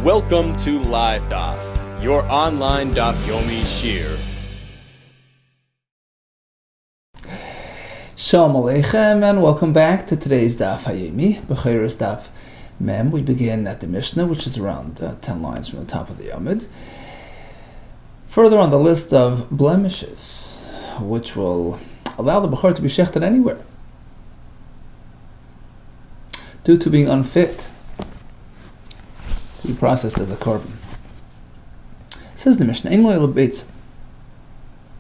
Welcome to LiveDaf, your online Daf Yomi Shir. Shalom Aleichem, and welcome back to today's Daf Hayomi, BECHOROS Daf Mem. We begin at the Mishnah, which is around 10 lines from the top of the Yomid. Further on the list of blemishes, which will allow the Bechor to be shechted anywhere, due to being unfit to be processed as a korban. Says the Mishnah, Ein lo beitz.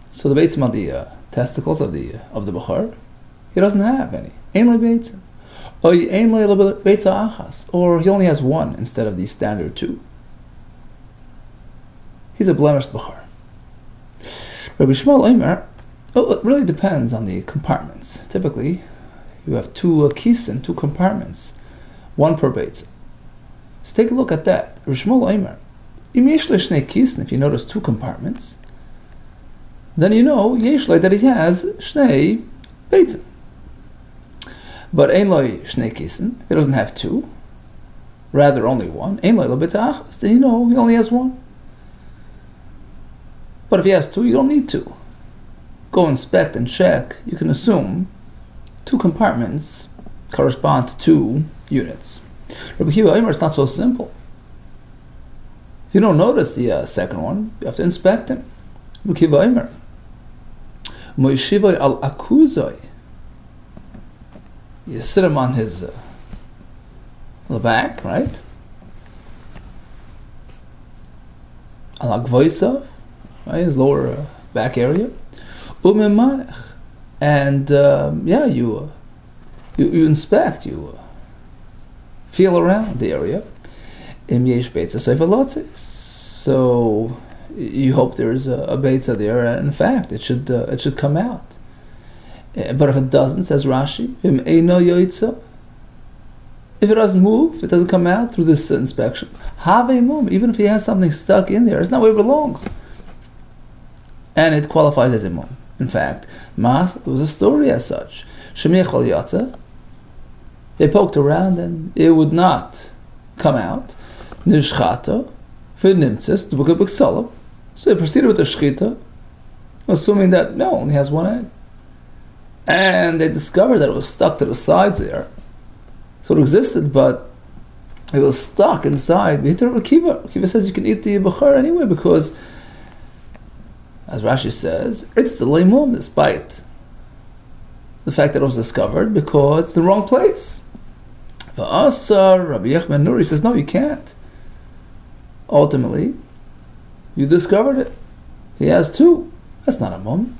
So the beitzim are the testicles of the Bechor. He doesn't have any. Ein lo beitz. Ein lo beitz achas. Or he only has one instead of the standard two. He's a blemished Bechor. Rabbi Shmuel Omer, it really depends on the compartments. Typically, you have two kisen, two compartments, one per beitzah. So take a look at that. Rabbi Shmuel Omer, if you notice two compartments, then you know Yeshlei that he has shnei beitzim. But ein loy shnei kisen, he doesn't have two, rather only one. Ein loy lo beitzah achas, then you know he only has one. But if he has two, you don't need to go inspect and check. You can assume two compartments correspond to two units. Rabbi Kiva Omer, it's not so simple. If you don't notice the second one, you have to inspect him. Rabbi Kiva Omer, Moishivoi al akuzoi. You sit him on his the back, right? Al agvoisov, right, his lower back area. Umemach, and you inspect, you feel around the area. Im yesh beitza seifalotze. So you hope there's a beitza there, and in fact, it should come out. But if it doesn't, says Rashi, im eino yoitza. If it doesn't move, it doesn't come out through this inspection. Have mum, even if he has something stuck in there, it's not where it belongs, and it qualifies as a mum. In fact, there was a story as such. Shemiachol yatza. They poked around and it would not come out. Nishchata, v'nimtzis, d'vukabik salam. So they proceeded with the shchita, assuming that no, only has one egg. And they discovered that it was stuck to the sides there. So it existed, but it was stuck inside. Kiva says you can eat the bechor anyway because, as Rashi says, it's the leimum, despite the fact that it was discovered, because it's the wrong place. V'asar, Rabbi Yechman Nuri says, no, you can't. Ultimately, you discovered it. He has two. That's not a mum.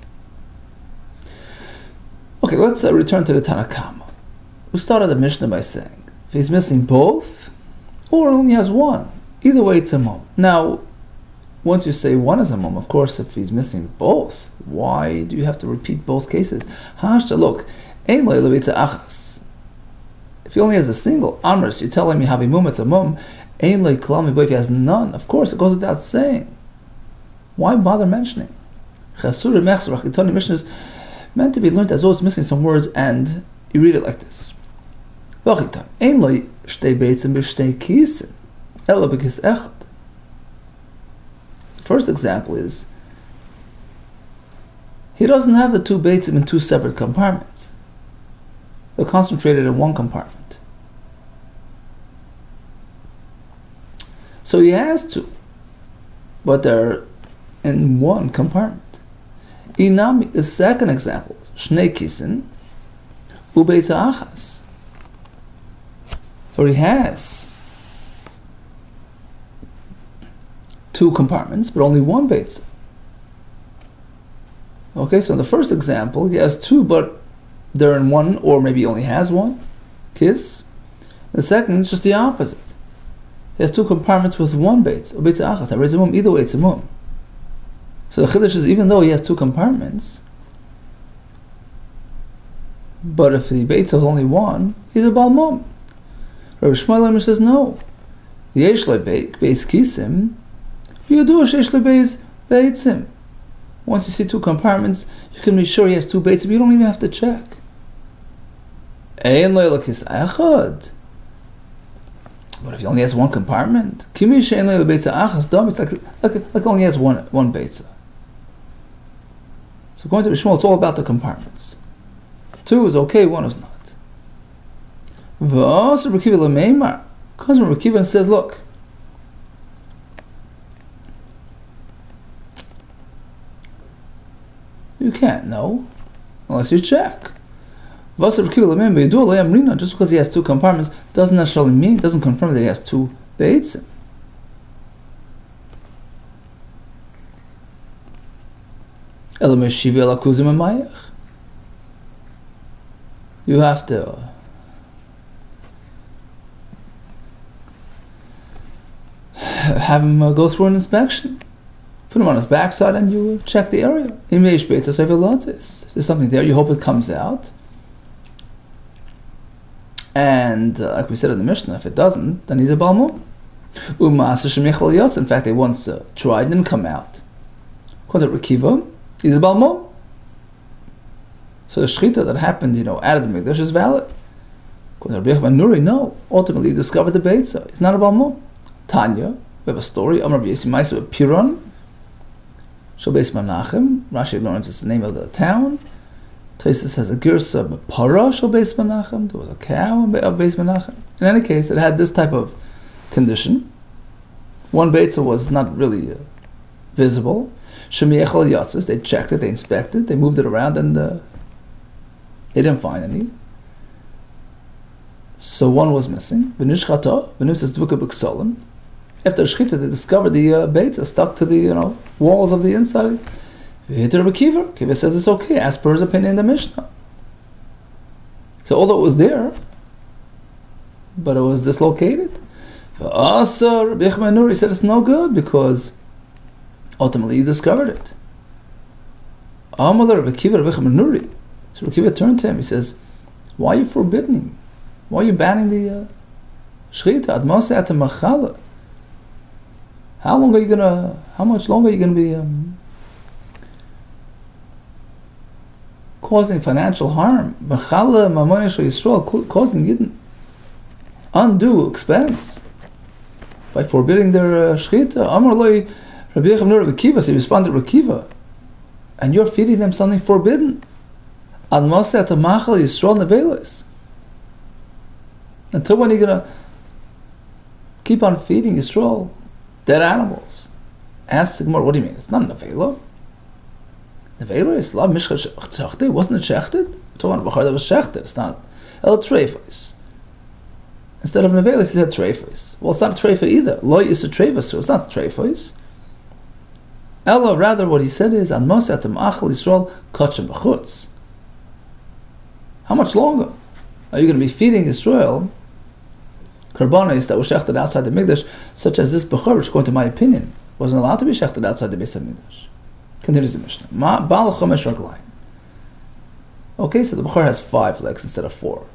Okay, let's return to the Tanakama. We started the Mishnah by saying, if he's missing both, or only has one, either way it's a mum. Now, once you say one is a mum, of course, if he's missing both, why do you have to repeat both cases? Hashta, look, ein lo lebeitza achas. If he only has a single amrus, you're telling me havi mum, it's a mum. Ein lo klami, but if he has none, of course, it goes without saying. Why bother mentioning? Chasur mechzer achitoni Mishnah is meant to be learned as though it's missing some words, and you read it like this. Ein lo shtei beitzim b'shtei kisim, ela b'kis echad. First example is, he doesn't have the two beitzim in two separate compartments. They're concentrated in one compartment. So he has two, but they're in one compartment. Inami, the second example, shnei kisin, ubeitza achas. For he has two compartments, but only one beitzah. Okay, so in the first example, he has two, but they're in one, or maybe he only has one kiss. The second is just the opposite. He has two compartments with one beitzah, beitzah achas. I raise a mum, either way it's a mum. So the chiddush is, even though he has two compartments, but if the beitzah is only one, he's a bal mum. Rabbi Shmuel says no. Yesh le beis kisim. Once you see two compartments, you can be sure he has two beitzim. You don't even have to check. But if he only has one compartment, it's like only has one beitza. So according to Shmuel, it's all about the compartments. 2 is okay, 1 is not. Comes from Rekiva and says, look, you can't know unless you check. Just because he has 2 compartments doesn't necessarily mean, doesn't confirm that he has 2 beitzim. You have to have him go through an inspection. Put him on his backside and you check the area. If there's something there, you hope it comes out. And like we said in the Mishnah, if it doesn't, then he's a balmum. In fact, they once tried and didn't come out. According to Rekiva, he's a balmum. So the shechita that happened, out of the mikdash is valid. According to Rabbi Nuri, no. Ultimately, he discovered the beitza. He's not a balmum. Tanya, we have a story. Amar B'Yesi Ma'aseh Piron. Beis Menachem. Rashi learns it's the name of the town. Tosfos has a girsa b'para shel Beis Menachem. There was a cow of Beis Menachem. In any case, it had this type of condition. One beitza was not really visible. Shemiechel yatzis. They checked it, they inspected, they moved it around, and they didn't find any. So one was missing. V'nishchata. V'nim says dvuka b'ksolim. After shechita, they discovered the beitza stuck to the walls of the inside. Kiva says it's okay, as per his opinion in the Mishnah. So although it was there, but it was dislocated. Rabbi Nuri said it's no good because ultimately you discovered it. So Rabbi Kiva turned to him. He says, "Why are you forbidding? Why are you banning the shechita? How much longer are you gonna be causing financial harm? Causing Yidden undue expense by forbidding their shechita." Amar loy Rabbi Kiva. So he responded to Kiva, and you're feeding them something forbidden. Until when are you gonna keep on feeding Yisrael dead animals? Ask the Gemara, what do you mean? It's not an avela. Avela is lav mishcha shechted. Wasn't it shechted? We're talking about a bachar that was shechted. It's not el treifos. Instead of an avela, he said treifos. Well, it's not a treifa either. Loy is a treifos, so it's not treifos. Ella, rather, what he said is an mosat ma'achal Yisrael kachem b'chutz. How much longer are you going to be feeding Yisrael karbanos that were shechted outside the mikdash, such as this bechor, which, according to my opinion, wasn't allowed to be shechted outside the Beis HaMikdash? Continues the Mishnah. Ba'al chomesh raglayim. Okay, so the bechor has 5 legs instead of 4.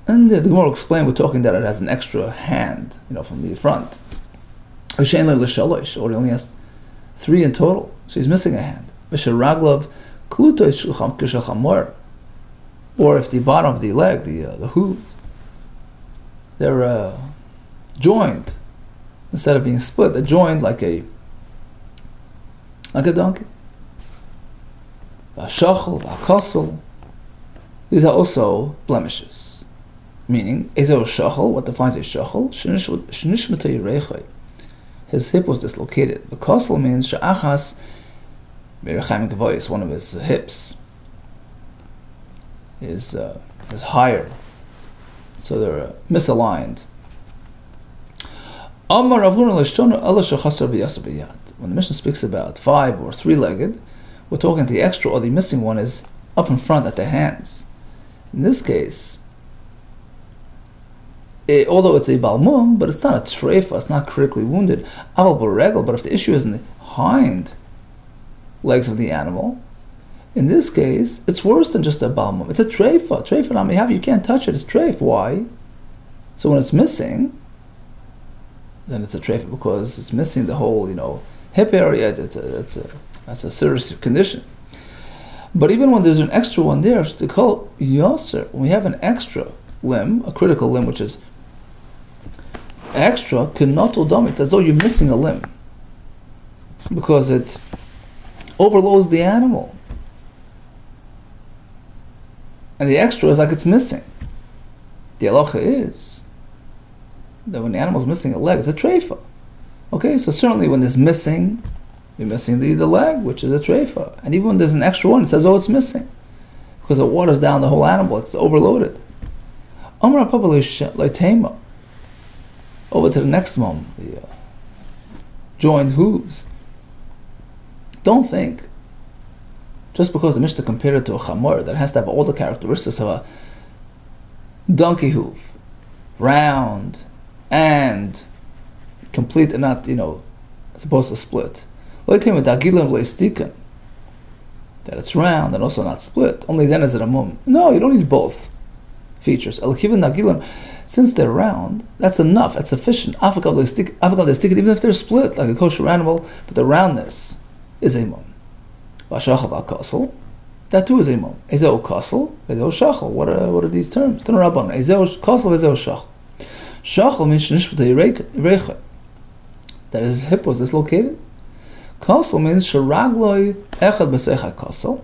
And the Gemara will explain, we're talking that it has an extra hand, from the front. Or he only has 3 in total, so he's missing a hand. Or if the bottom of the leg, the hoof, they're joined, instead of being split, they're joined like a donkey. These are also blemishes. Meaning, what defines a shachal? His hip was dislocated. The kosel means she'achas is one of his hips is higher, so they're misaligned. When the Mishnah speaks about 5 or 3-legged, we're talking the extra or the missing one is up in front at the hands. In this case, although it's a balmum, but it's not a treifa, it's not critically wounded. But if the issue is in the hind legs of the animal, in this case, it's worse than just a balmum. It's a treifa. Treifa, you can't touch it. It's treif. Why? So when it's missing, then it's a treifa because it's missing the whole, hip area. That's a serious condition. But even when there's an extra one there, to call yoser, when we have an extra limb, a critical limb, which is extra, kenoto dam, it's as though you're missing a limb. Because it overloads the animal. And the extra is like it's missing. The halacha is that when the animal's missing a leg, it's a treifa. Okay, so certainly when there's missing, you're missing the leg, which is a treifa. And even when there's an extra one, it says, oh, it's missing. Because it waters down the whole animal, it's overloaded. Amar Papa Leitema. Over to the next one, the joined hooves. Don't think, just because the Mishnah compared it to a chamor, that has to have all the characteristics of a donkey hoof, round and complete and not, supposed to split. That it's round and also not split. Only then is it a mum. No, you don't need both features. Since they're round, that's enough. That's sufficient. Even if they're split, like a kosher animal, but the roundness is a mum. That too is a mum. Ezeo kasel, ezeo shachel. What are these terms? Ezeo kasel, ezeo shachel. Shachel means shnishpata. That his hip was dislocated. Kasel means sheragloi echad b'seicha kasel.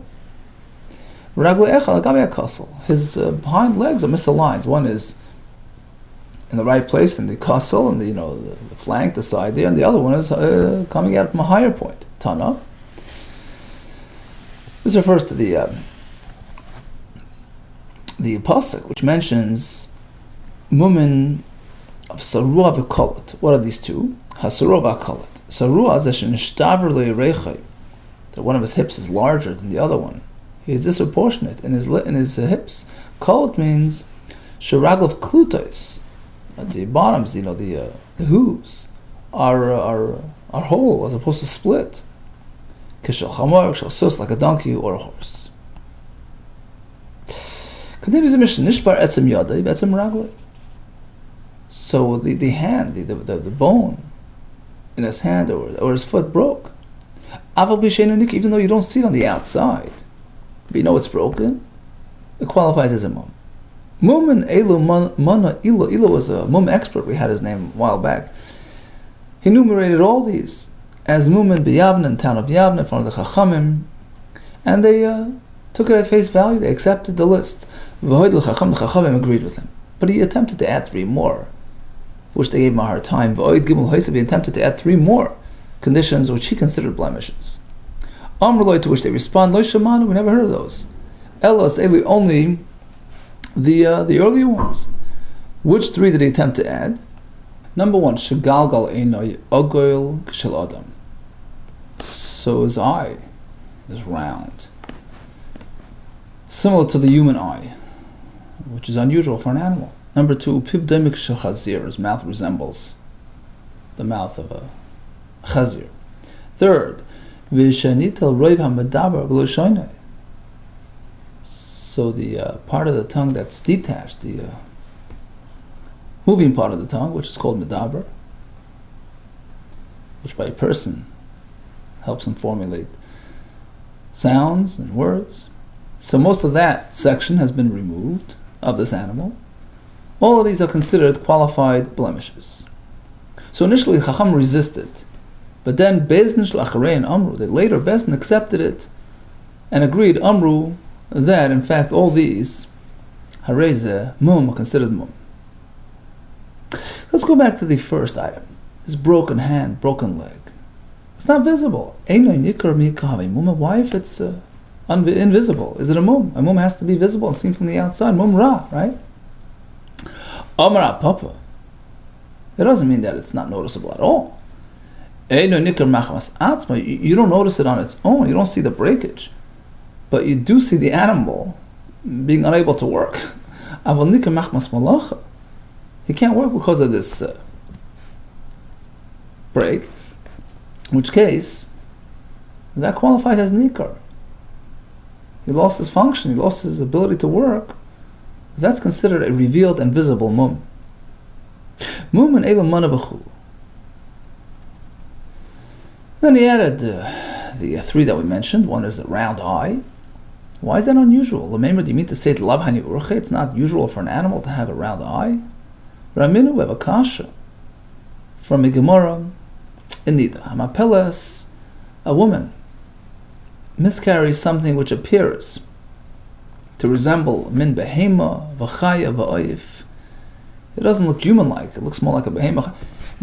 Ragloi echad agabe kasel. His hind legs are misaligned. One is in the right place in the kasel and the flank, the side there, and the other one is coming out from a higher point. Tana. This refers to the pasuk, which mentions mumin of sarua v'kolot. What are these two? Hasarua v'kolot. Sarua is shenishtaver le'irechai, that one of his hips is larger than the other one. He is disproportionate in his hips. Kolot means sheraglav klutais. The bottoms, the hooves are whole as opposed to split. Kishal chamor, kishal sus, like a donkey or a horse. Continues the mission. Nishbar etzem yadai, etzem raglai. So the hand, the bone in his hand or his foot broke. Aval b'sheinu, even though you don't see it on the outside, but you know it's broken, it qualifies as a mum. Mum and elu mana ilo. Ilo was a mum expert. We had his name a while back. He enumerated all these as Mumin b'Yavne in the town of Yavne in front of the Chachamim, and they took it at face value. They accepted the list. The Chachamim agreed with him, but he attempted to add 3 more, which they gave him a hard time. He attempted to add 3 more conditions which he considered blemishes. Amrloi, to which they respond, Lo Shamanu, we never heard of those. Elos Eli, only the earlier ones. Which 3 did he attempt to add? Number 1, Shagalgal Einoi Ogoil Kshel Adam. So his eye is round, similar to the human eye, which is unusual for an animal. Number 2, Pibdemik Shel Chazir, his mouth resembles the mouth of a chazir. 3rd, V'shanitel Roiv HaMedaber B'Lo. So the part of the tongue that's detached, the moving part of the tongue, which is called medaber, which by a person helps him formulate sounds and words. So most of that section has been removed of this animal. All of these are considered qualified blemishes. So initially Chacham resisted, but then Bezdin Shel Acharei and Amru, they later Bezdin accepted it and agreed, Amru, that in fact all these Hareze mum are considered mum. Let's go back to the first item. His broken hand, broken leg. It's not visible. Why if it's invisible? Is it a mum? A mum has to be visible and seen from the outside. Mum ra, right? Amara papa. It doesn't mean that it's not noticeable at all. You don't notice it on its own. You don't see the breakage. But you do see the animal being unable to work. He can't work because of this break, in which case, that qualifies as nikar. He lost his function, he lost his ability to work. That's considered a revealed and visible mum. Mum and elam manavachu. Then he added the 3 that we mentioned. One is the round eye. Why is that unusual? Remember, do you mean to say it's not usual for an animal to have a round eye? Raminu, we have a kasha. from a Gemara in Nida. Hamapelas, a woman miscarries something which appears to resemble min behema v'chaya v'oif. It doesn't look human-like. It looks more like a behema.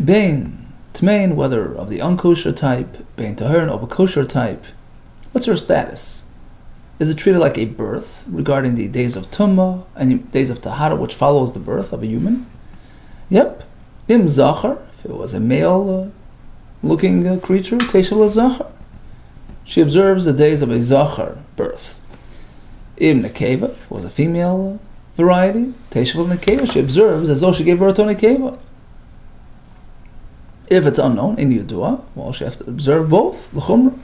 Bein tmein, whether of the unkosher type, bein tahirin of a kosher type. What's her status? Is it treated like a birth regarding the days of tumma and days of tahara, which follows the birth of a human? Yep. Im zachar, if it was a male-looking creature, teshav zachar. She observes the days of a zachar birth. Im nekeva, if it was a female variety, teshav nekeva, she observes as though she gave birth to a nekeva. If it's unknown, in yudua, well, she has to observe both, l'chumra.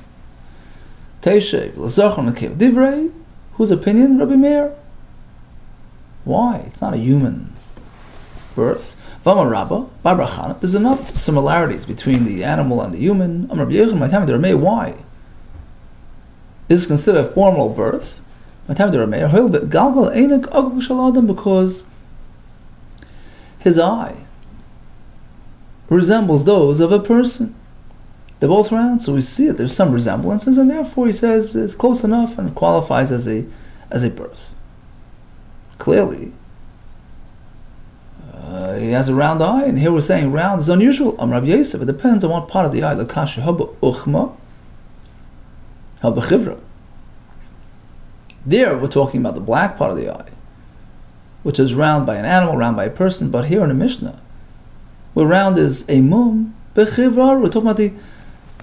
Teshav, l'zachar nekeva, divrei, whose opinion? Rabbi Meir. Why? It's not a human birth. Vama Rabba, Babrachana, there's enough similarities between the animal and the human. Amar B'yechon, my time to why? Is this considered a formal birth? Because his eye resembles those of a person. They're both round, so we see that there's some resemblances, and therefore he says it's close enough and qualifies as a birth. Clearly, he has a round eye, and here we're saying round is unusual. Amar Yosef, it depends on what part of the eye. L'kasha haba uchma, haba chivra. There we're talking about the black part of the eye, which is round by an animal, round by a person. But here in the Mishnah, where round is a mum, bechivrar, we're talking about the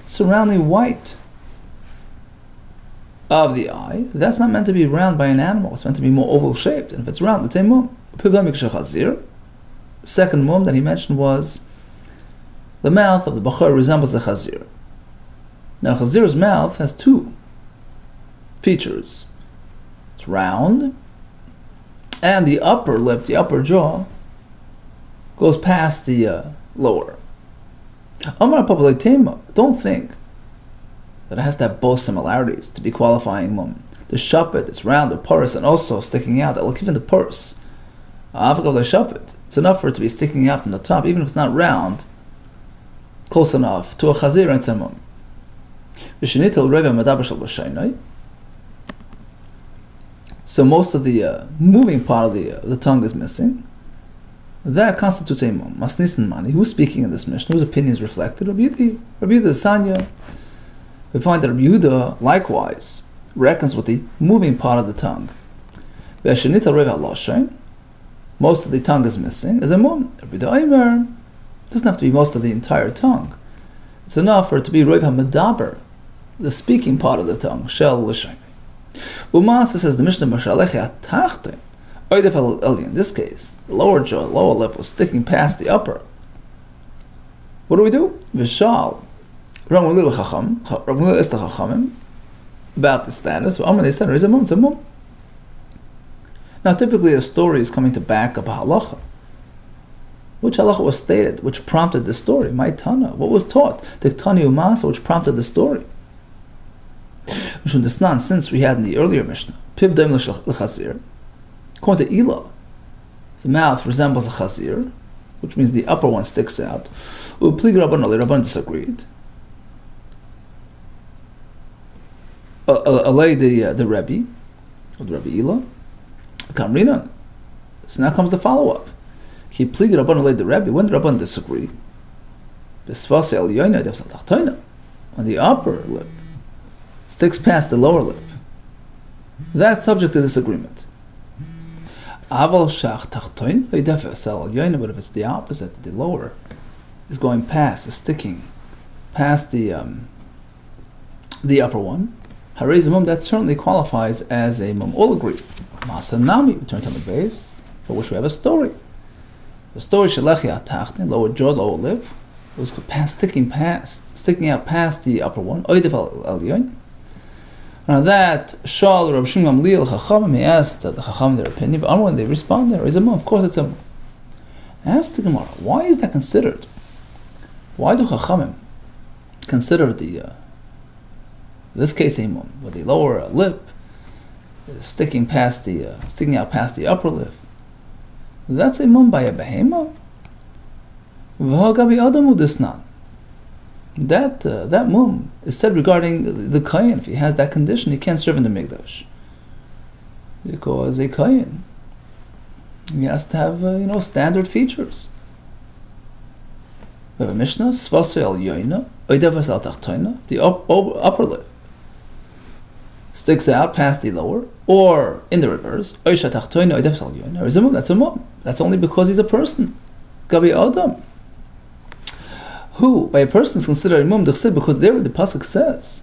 surrounding white of the eye. That's not meant to be round by an animal. It's meant to be more oval shaped. And if it's round, it's a mum. Second mum that he mentioned was the mouth of the bachor resembles a chazir. Now chazir's mouth has two features. It's round, and the upper lip, the upper jaw, goes past the lower. Amar Pabalitema, don't think that it has to have both similarities to be qualifying mum. The shapet, it's round, the purse, and also sticking out. Look, even the purse. It's enough for it to be sticking out from the top, even if it's not round, close enough to a chazir and tzemum. So most of the moving part of the tongue is missing. That constitutes a mum. Masnisin mani. Who's speaking in this Mishnah? Whose opinion is reflected? Rabbi Yehuda Sanya. We find that Rabbi Yehuda likewise reckons with the moving part of the tongue. Most of the tongue is missing, is a mum. Rabbi Yehuda doesn't have to be most of the entire tongue. It's enough for it to be roiv ha-medaber, the speaking part of the tongue. Shel l'shaynai. Umasa says the Mishnah Mashalechi atachtin. In this case, the lower jaw, lower lip was sticking past the upper. What do we do? Vishal. Ramulil Chacham. Ramulil is the Chachamim about the status. They said it's a mum. Now, typically, a story is coming to back up a halacha. Which halacha was stated? Which prompted the story? My Tana. What was taught? The Tani Umasa, which prompted the story. Since we had in the earlier Mishnah, Pib Daim L'Chazir, according to Elah, the mouth resembles a chazir, which means the upper one sticks out. Uplig Rabban disagreed. Alay the Rebbe, or the Rebbe Elah, Kamrinan. So now comes the follow-up. He plig Rabban alay the Rebbe. When did Rabban disagree? Besvase el yoyna devsal tachtoina, on the upper lip, sticks past the lower lip. That's subject to disagreement. Aval shach tachtoin oidefesel al yoyna, but if it's the opposite, the lower is going past, is sticking past the upper one. Harei mum, that certainly qualifies as a mum. All agree. Masa nami, we turn to the base, for which we have a story. The story shelechi atachtin, lower jaw, lower lip, was sticking out past the upper one. Oidefel al yoyna. Now that Shal Rav Shimon Gamliel Chachamim, he asked the Chachamim their opinion, but when they respond, there is a mum. Of course, it's a mum. Ask the Gemara, why is that considered? Why do Chachamim consider this case a mum, with the lower lip sticking out past the upper lip? That's a mum by a behema. V'hagabi adamu disnan. That mum is said regarding the kohen. If he has that condition, he can't serve in the mikdash, because a kohen, he has to have standard features. We have a Mishnah, svasei al yoina, oidevas al tachtoina, the upper lip sticks out past the lower, or in the reverse, oisha tachtoina, oidevas al yoina. Is a mum? That's a mum. That's only because he's a person. Gabi adam, who by a person is considered a mum d'chsib, because there the pasuk says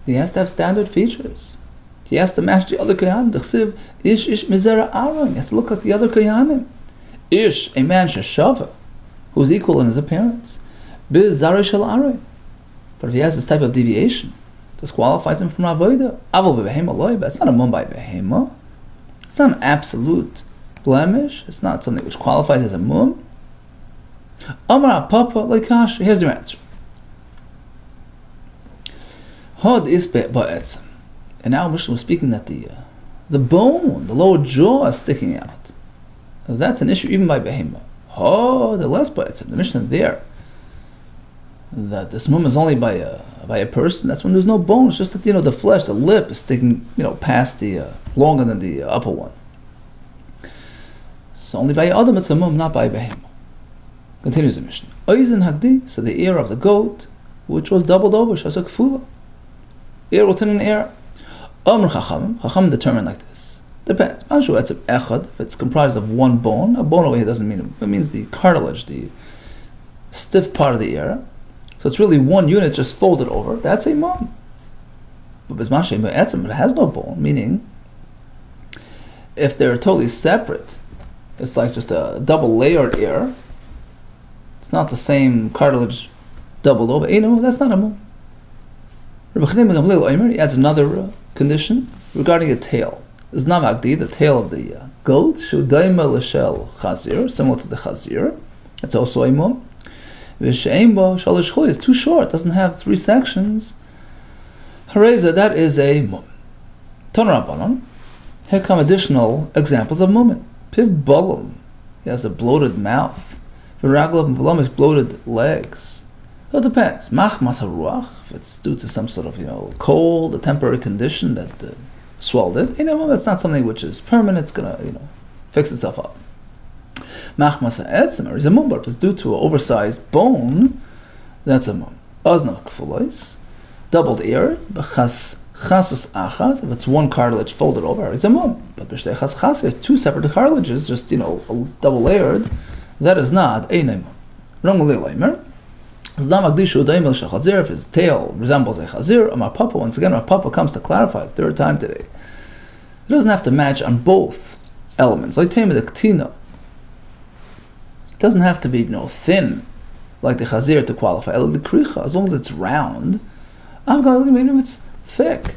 he has to have standard features. He has to match the other kohanim. D'chsib ish mizera Aaron. He has to look like the other kohanim. Ish, a man sheshava, who's equal in his appearance. Biz zarei shel Aaron. But if he has this type of deviation, disqualifies him from avodah. Aval b'behema loy, but it's not a mum by behema. It's not an absolute blemish. It's not something which qualifies as a mum. Amar papa loikash. Here's your answer. Hod is ba'etzem. And now Mishnah was speaking that the bone, the lower jaw is sticking out. That's an issue even by behema. Oh, the less ba'etzem. The Mishnah there, that this mum is only by a person. That's when there's no bone. It's just that the flesh, the lip is sticking past the longer than the upper one. So only by Adam it's a mum, not by behema. Continues the Mishnah. Oizen hagdi, so the ear of the goat, which was doubled over, shasuk fula. Ear will turn an ear. Amr Chacham determined like this. Depends. If it's comprised of one bone, a bone over here doesn't mean it means the cartilage, the stiff part of the ear. So it's really one unit just folded over. That's a mum. But it has no bone, meaning if they're totally separate, it's like just a double layered ear. It's not the same cartilage doubled over. That's not a mum. He adds another condition regarding a tail. Is namagdi, the tail of the goat, shudaima l'shel chazir, similar to the chazir. It's also a mum. V'she'embo shalish chuli, it's too short, doesn't have 3 sections. Hareza, that is a mum. Tanur Rabbanan, here come additional examples of mumin. Piv bolum, he has a bloated mouth. V'raglav v'lom is bloated legs. So it depends. Machmas haruach, if it's due to some sort of cold, a temporary condition that swelled it. That's not something which is permanent. It's gonna fix itself up. Machmas ha'etzem is a mum, but if it's due to an oversized bone, that's a mum. Oznav kfulois, doubled ears. B'chas chasus achas, if it's one cartilage folded over, it's a mum. But b'shtei chas chas, if 2 separate cartilages, just double layered, that is not a mum. Ramuli leimer. If his tail resembles a chazir, Amar Papa, once again, Rav Papa comes to clarify, 3rd time today. It doesn't have to match on both elements. Like Tema the Ktina. It doesn't have to be thin, like the chazir to qualify. The kricha, as long as it's round, even if it's thick,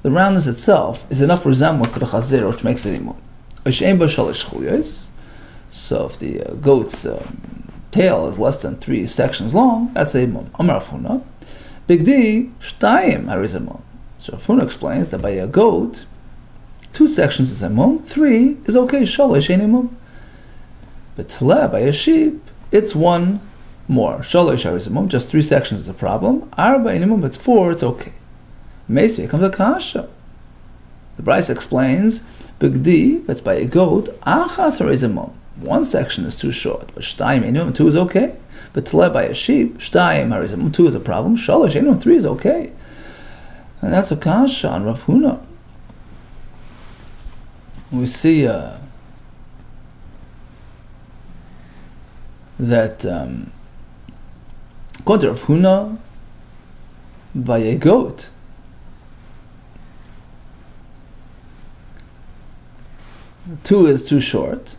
the roundness itself is enough resemblance to the chazir, which makes it imum. So if the goat's tail is less than 3 sections long, that's a mum. Amar Afuna. Big D, shtayim harizamum. So Afuna explains that by a goat, 2 sections is a mum, 3 is okay, shalosh ain't a mum. But tle, by a sheep, it's 1 more. Shalosh harizamum, just 3 sections is a problem. Arba ain't a mum, it's 4, it's okay. Mesi, it comes a kasha. The Bryce explains, Big D, that's by a goat, achas harizamum. 1 section is too short, but shtayim einum 2 is okay. But tle by a sheep, shtayim harizamum 2 is a problem. Shalosh einum 3 is okay, and that's a kasha on Rav Huna. We see that according to Rav Huna, by a goat, two is too short.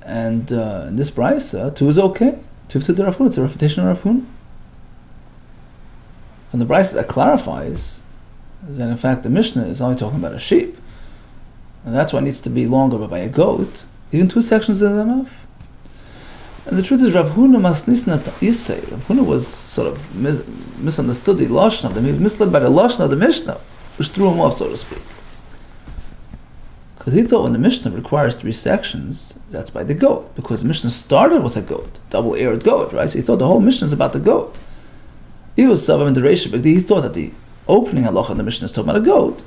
And in this brisa, 2 is okay. 2 to the Rav Huna, it's a refutation of Rav Huna. And the brisa that clarifies that in fact the Mishnah is only talking about a sheep, and that's why it needs to be longer, but by a goat, even 2 sections is enough. And the truth is, Rav Huna masnisnat yisei. Rav Huna was sort of misunderstood the lashon of the, he was misled by the lashon of the Mishnah, which threw him off, so to speak. Because he thought when the Mishnah requires 3 sections, that's by the goat. Because the Mishnah started with a goat, double-eared goat, right? So he thought the whole Mishnah is about the goat. He was Savav and Dereisha, he thought that the opening halacha of the Mishnah is talking about a goat.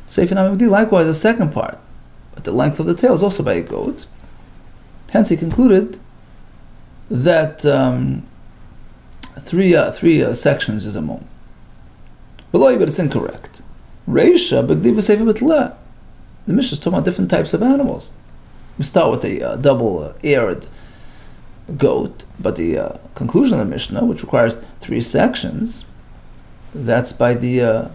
Seif and Amigdi, likewise, the second part, but the length of the tail is also by a goat. Hence, he concluded that 3 sections is a mum. But it's incorrect. Reisha, Begdi B'Seif B'Tleh. The Mishnah is talking about different types of animals. We start with a double-eared goat, but the conclusion of the Mishnah, which requires 3 sections, that's by the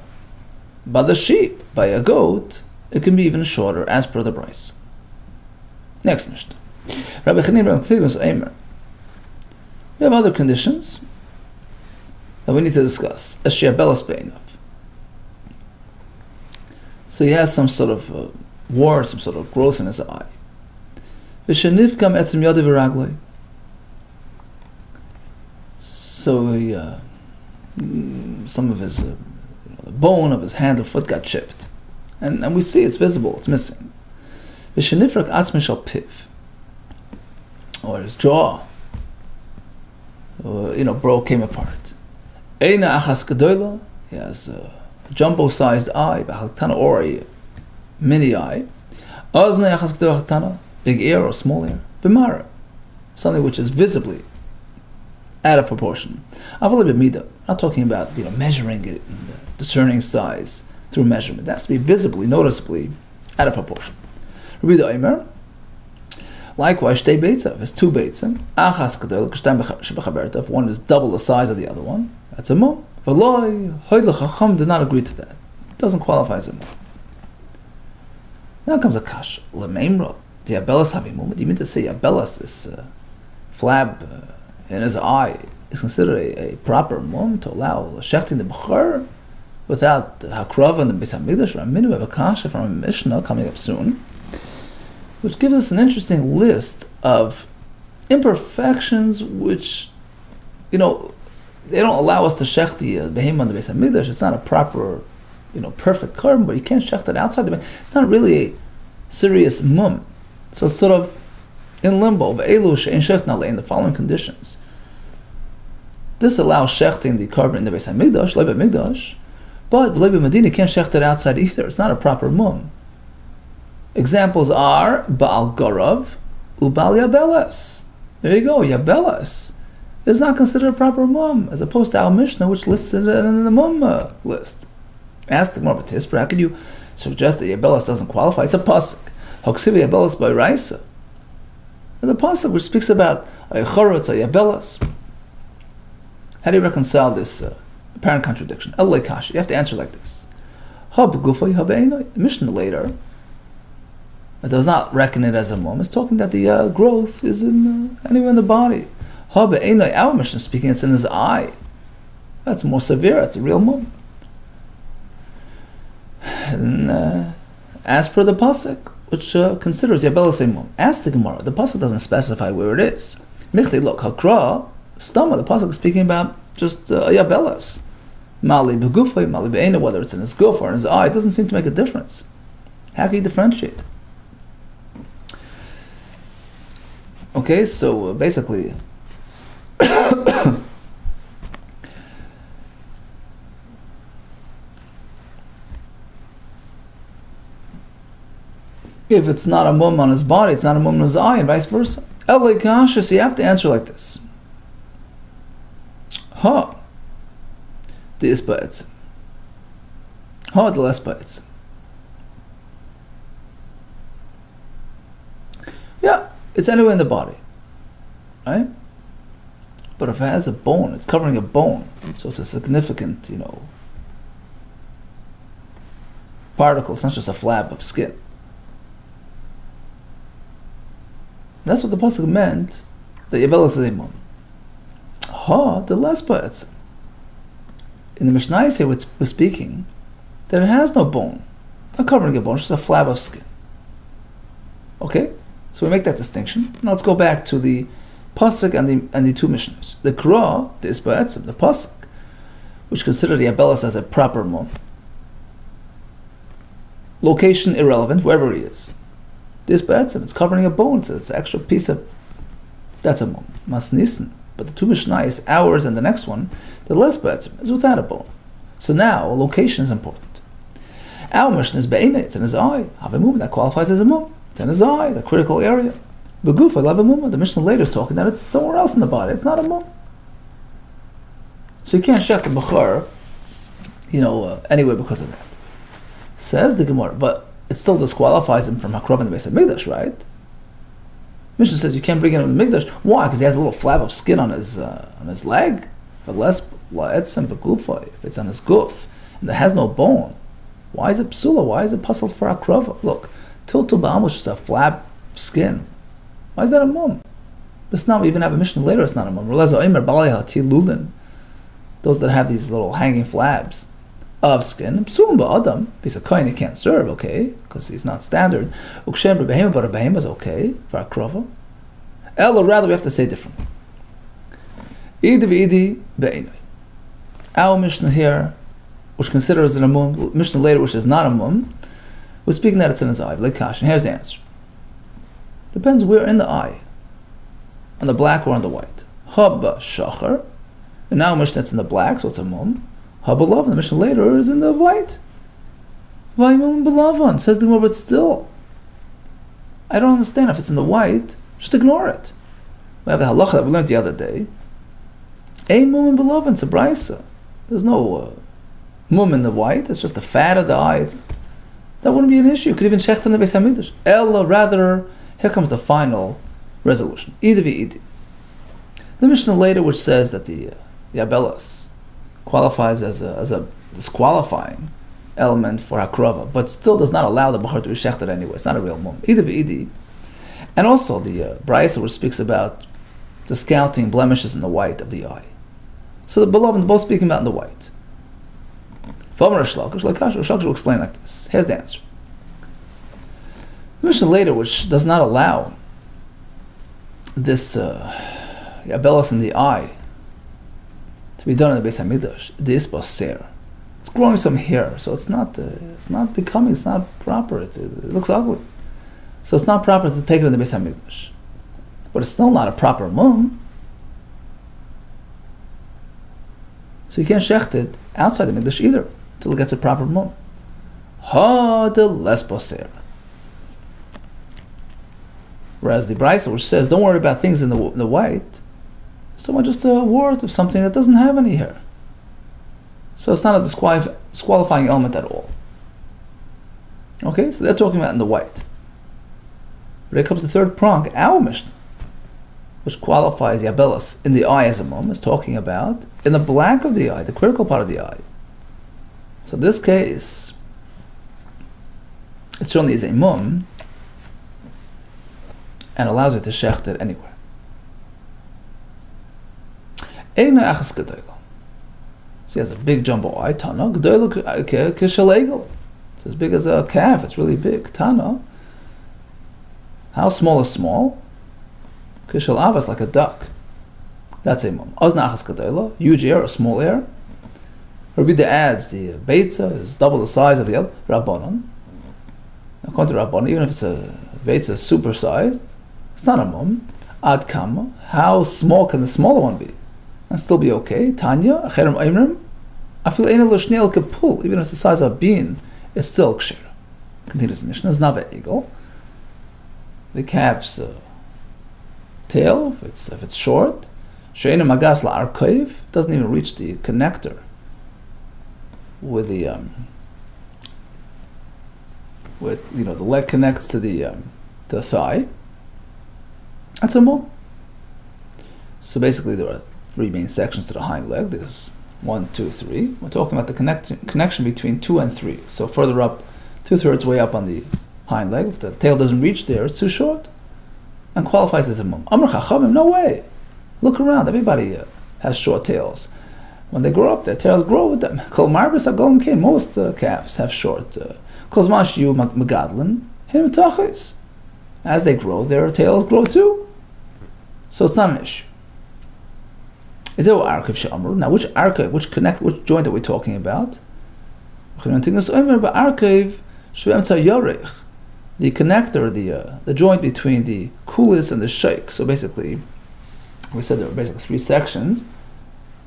sheep. By a goat, it can be even shorter, as per the Bryce. Next Mishnah. Rabbi Chanin ben Klivus Eimer. We have other conditions that we need to discuss. Eshiabelas be'inav. So he has some sort of wart, some sort of growth in his eye. V'shenivkam etzem yadav v'ragloi. So he, some of his, the bone of his hand or foot got chipped. And we see it's visible, it's missing. V'shenifrak atzmi shal piv. Or his jaw, came apart. Eina achas gedola. He has a jumbo-sized eye, or a mini eye. Ozne achas gedola, big ear or small ear. B'mara, something which is visibly out of proportion. Aval b'mida. Not talking about measuring it and discerning size through measurement. It has to be visibly, noticeably out of proportion. Rabbi Omer. Likewise, shtei beitzav has 2 beitzim. Achas gedol k'shtem shebechabertav. One is double the size of the other one. That's a mum. V'loi hoyd l'chacham did not agree to that. It doesn't qualify as a mum. Now comes a kash. L'meimra. The abelas havimum. What do you mean to say abelas, this flab in his eye, is considered a proper mum to allow shechting the bechor without hakrava and the Beis Hamikdash? We have a kasha from a Mishnah coming up soon, which gives us an interesting list of imperfections which, they don't allow us to shech the behemah on the Beis Hamikdash. It's not a proper, perfect korban, but you can't shech it outside the Beis. It's not really a serious mum. So it's sort of in limbo. Ve'elu she'en shech nalei, in the following conditions. This allows shechting the korban in the Beis Hamikdash, Leib Hamikdash, but Leib Medina can't shecht it outside either. It's not a proper mum. Examples are Baal Gorav, Ubal Yabelas. There you go, Yabelas is not considered a proper mum, as opposed to our Mishnah, which lists it in the mum list. Ask the Gemara, how can you suggest that Yabelas doesn't qualify? It's a pasuk. Hoksiv Yabelas by Raisa. The pasuk which speaks about a chorotz, a Yabelas. How do you reconcile this apparent contradiction? Eloi Kashi. You have to answer like this. Hab Gufay Hab Einoi. The Mishnah later, it does not reckon it as a mum. It's talking that the growth is in anywhere in the body. Hab Einoi, our Mishnah speaking, it's in his eye. That's more severe. It's a real mum. And as per the pasuk, which considers Yabelas a mum, ask the Gemara. The pasuk doesn't specify where it is. Michti look hakra stama. The pasuk is speaking about just Yabelas. Mali begufay, mali be'ena, whether it's in his guf or in his eye, it doesn't seem to make a difference. How can you differentiate? Okay, so basically, if it's not a mum on his body, it's not a mum on his eye, and vice versa. Eloi kasha, so you have to answer like this. Ha. The isba'etzim. Ha, the lesba'etzim. Yeah, it's anywhere in the body, right? But if it has a bone, it's covering a bone, so it's a significant, particle. It's not just a flap of skin. That's what the pasuk meant. The Yabelas is a mum. Ha, the lesba'etzim. In the Mishnah here, we're speaking that it has no bone, not covering a bone, it's just a flap of skin. Okay, so we make that distinction. Now let's go back to the pasuk and the 2 Mishnahs. The Kra, the Isba'etzim, the pasuk, which consider the Yabelas as a proper mum. Location irrelevant, wherever he is. This be'etzem, it's covering a bone, so it's an extra piece of, that's a mum. Mas nissen. But the two Mishnayos, ours and the next one, the less be'etzem is without a bone. So now, location is important. Our Mishnah is be'ene, it's in his eye. Have a mum, that qualifies as a mum. It's in his eye, the critical area. Beguf, I love a mum. The Mishnah later is talking that it's somewhere else in the body. It's not a mum. So you can't shech the bechor, anyway because of that. Says the Gemara, but it still disqualifies him from Hakrav in the Beis HaMikdash, right? Mishnah says you can't bring him in the Mikdash. Why? Because he has a little flap of skin on his leg. But less la'etzem begufa, if it's on his guf, and there has no bone. Why is it psula? Why is it puzzled for Hakrav? Look, tiltul ba'am is just a flap skin. Why is that a mum? It's not, we even have a Mishnah later, it's not a mum. Those that have these little hanging flabs of skin, psulim ba'adam, if he's a kohen he can't serve, okay, because he's not standard. Ukshem b'behema, but a behema is okay for a krova. Or rather, we have to say differently. Idi v'idi be'enoi. Our Mishnah here, which considers it a mum, Mishnah later, which is not a mum, we're speaking that it's in his eye. L'kash, and here's the answer. Depends where in the eye, on the black or on the white. Habba shachar, and now Mishnah it's in the black, so it's a mum. Habalavan, the Mishnah later is in the white. Vaimum belavan, says the Gemara, but still, I don't understand. If it's in the white, just ignore it. We have the halacha that we learned the other day. Ein mum and belavan, it's a brisa. There's no mum in the white, it's just the fat of the eye. That wouldn't be an issue. You could even shecht in the Beis HaMikdash. Ella, rather, here comes the final resolution. Idi v'idi. The Mishnah later, which says that the Yabelas qualifies as a disqualifying element for Hakrava, but still does not allow the Bechor to be shechted anyway. It's not a real mum. Idi v'idi. And also the Brisa, which speaks about discounting blemishes in the white of the eye. So the beloved, both speaking about in the white. Shlakish will explain like this. Here's the answer. The Mishnah later, which does not allow this Yabelas in the eye to be done in the Beis HaMikdash, this baser, it's growing some hair, so it's not becoming, it's not proper. It looks ugly, so it's not proper to take it in the Beis HaMikdash. But it's still not a proper mum, so you can't shecht it outside the Mikdash either until it gets a proper mum. Ha de les baser. Whereas the Brisa, which says, don't worry about things in the white, it's talking about just a word of something that doesn't have any hair. So it's not a disqualifying element at all. Okay, so they're talking about in the white. But here comes the third prong, our Mishnah, which qualifies Yabelas in the eye as a mum, is talking about in the black of the eye, the critical part of the eye. So in this case, it certainly is a mum, and allows it to shecht it anywhere. So he has a big jumbo eye, Tana, it's as big as a calf, it's really big. Tana, how small is small? Kishal avas, like a duck. That's a mum. Ozna achas kadayla, huge ear or small ear. Rabbi adds the beitza is double the size of the other. Rabbanon. According to Rabbanon, even if it's a beitza supersized, it's not a mum. Ad kama, how small can the smaller one be? And still be okay. Tanya, acherem oimrim, afil eina l'shnei kapul, even if it's the size of a bean, it's still ksher. Continues the Mishnah, it's not an eagle. The calf's tail, if it's short, she'ena magas la'arkayv, doesn't even reach the connector with the the leg connects to the thigh. That's a mum. So basically, there are three main sections to the hind leg. There's 1, 2, 3. We're talking about the connection between 2 and 3. So further up, 2/3 way up on the hind leg. If the tail doesn't reach there, it's too short, and qualifies as a mum. Amr chachamim, no way. Look around. Everybody has short tails. When they grow up, their tails grow with them. Kol marbis agolem kain. Most calves have short. Kol zman shiyu megadlin hin mitachis. As they grow, their tails grow too. So it's not an issue. Is there archive she'amru? Now, which joint are we talking about? The the connector, the joint between the kulis and the sheikh. So basically, we said there were basically three sections,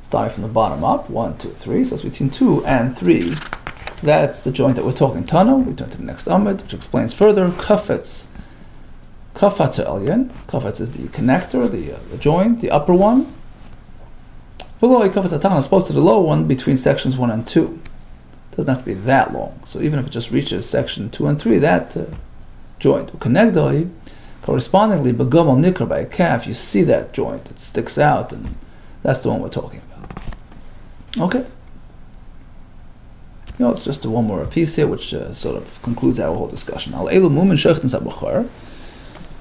starting from the bottom up, 1, 2, 3. So it's between 2 and 3. That's the joint that we're talking Tana. We turn to the next Amud, which explains further. Kafetz elyon. Kafetz is the connector, the joint, the upper one. Below Kafetz atachon, as opposed to the lower one between sections 1 and 2. It doesn't have to be that long. So even if it just reaches section 2 and 3, that joint. Connectoi, correspondingly, begamal nikar, by a calf, you see that joint. It sticks out, and that's the one we're talking about. Okay. It's just one more piece here, which sort of concludes our whole discussion.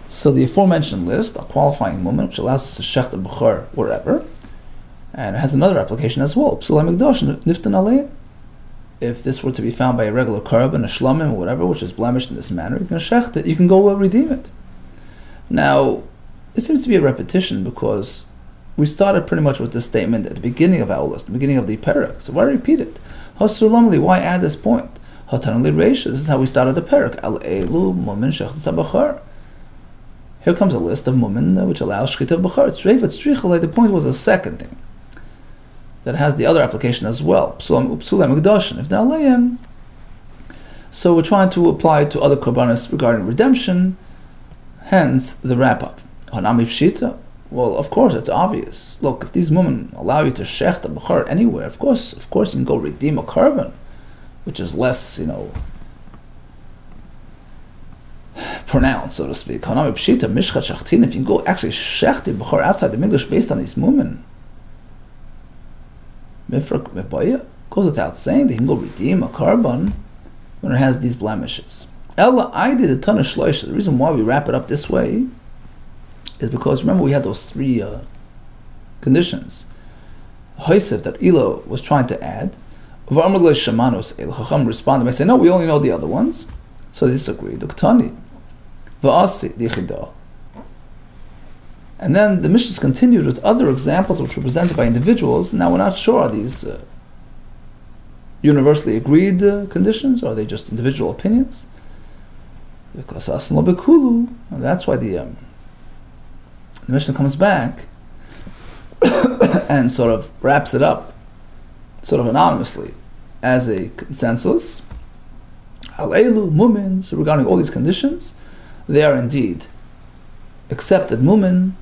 So the aforementioned list, a qualifying mumen, which allows us to shech the bechor wherever, and it has another application as well. If this were to be found by a regular korban, a shlamim, or whatever, which is blemished in this manner, you can shecht it, you can go redeem it. Now, it seems to be a repetition because we started pretty much with this statement at the beginning of our list, the beginning of the parak. So why repeat it? Why add this point? This is how we started the parak. Here comes a list of mumen which allows shchita of bechor. The point was a second thing that has the other application as well. So we're trying to apply it to other korbanos regarding redemption, hence the wrap-up. Well, of course, it's obvious. Look, if these women allow you to shech the bechor anywhere, of course you can go redeem a korban, which is less, pronounced, so to speak. If you can go actually shech the bechor outside the English based on these women, goes without saying they can go redeem a korban when it has these blemishes. I did a ton of shloish. The reason why we wrap it up this way is because, remember, we had those three conditions. Hoisef that Elo was trying to add. Chacham responded by saying, no, we only know the other ones. So they disagreed. And then the Mishnahs continued with other examples which were presented by individuals. Now we're not sure, are these universally agreed conditions, or are they just individual opinions? Because and that's why the Mishnah comes back and sort of wraps it up, sort of anonymously, as a consensus. So regarding all these conditions, they are indeed accepted mumen,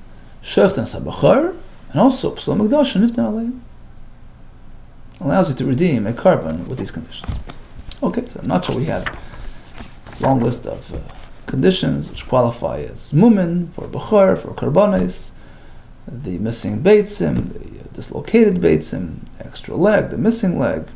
shechtan sabachar, and also psul mikdash niftan alayim. Allows you to redeem a korban with these conditions. Okay, so in a nutshell, we had a long list of conditions which qualify as mumen for bechor, for korbanos, the missing beitzim, the dislocated beitzim, the extra leg, the missing leg,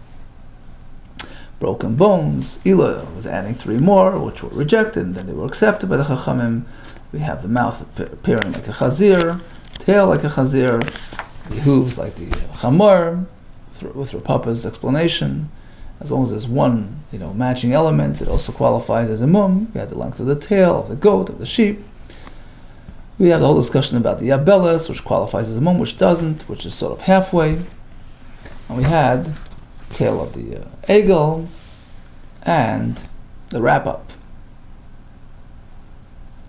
broken bones. Ela was adding 3 more, which were rejected, and then they were accepted by the Chachamim. We have the mouth appearing like a chazir, tail like a chazir, the hooves like the chamor, with Rav Papa's explanation. As long as there's one, matching element, it also qualifies as a mum. We had the length of the tail of the goat, of the sheep. We have the whole discussion about the yabeles, which qualifies as a mum, which doesn't, which is sort of halfway. And we had tail of the egel and the wrap-up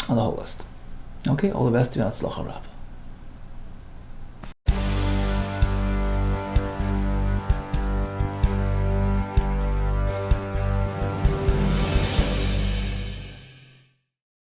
on the whole list. Okay, all the best to you, and Atzlacha Rabbah.